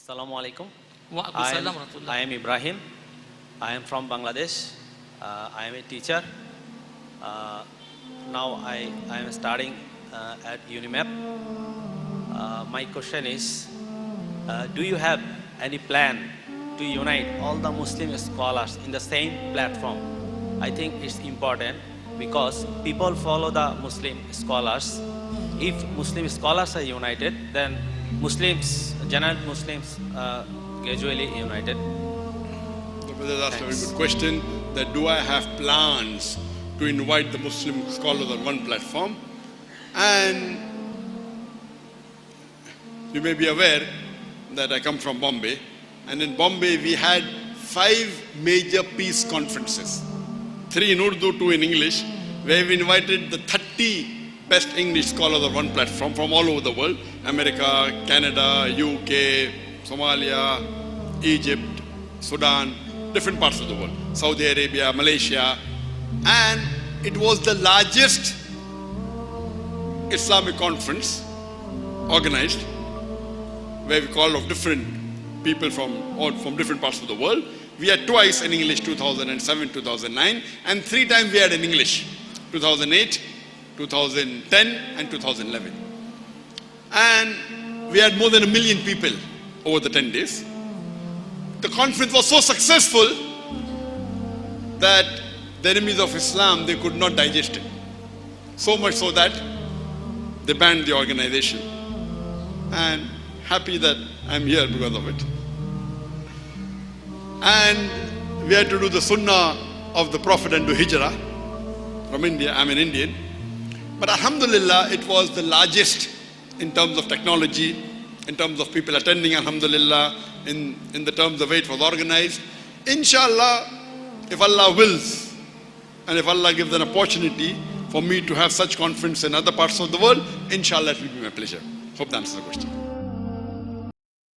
Assalamu alaikum. Wa alaikum salam wa rahmatullah. I am Ibrahim. I am from Bangladesh. I am a teacher. Now I am studying at UNIMAP. My question is, do you have any plan to unite all the Muslim scholars in the same platform? I think it's important because people follow the Muslim scholars. If Muslim scholars are united, then Muslims, general Muslims, gradually united. That's a very good question. That do I have plans to invite the Muslim scholars on one platform? And you may be aware that I come from Bombay, and in Bombay we had 5 major peace conferences, 3 in Urdu, 2 in English, where we invited the 30 best English scholars on one platform from all over the world: America, Canada, UK, Somalia, Egypt, Sudan, different parts of the world, Saudi Arabia, Malaysia. And it was the largest Islamic conference organized, where we called of different people from different parts of the world. We had twice in English, 2007, 2009, and 3 times we had in English, 2008, 2010, and 2011. And we had more than 1 million people over the 10 days. The conference was so successful that the enemies of Islam, they could not digest it. So much so that they banned the organization. And happy that I'm here because of it. And we had to do the sunnah of the Prophet and do hijrah from India. I'm an Indian. But Alhamdulillah, it was the largest in terms of technology, in terms of people attending, Alhamdulillah, in the terms of way it was organized. Inshallah, if Allah wills, and if Allah gives an opportunity for me to have such conference in other parts of the world, inshallah it will be my pleasure. Hope that answers the question.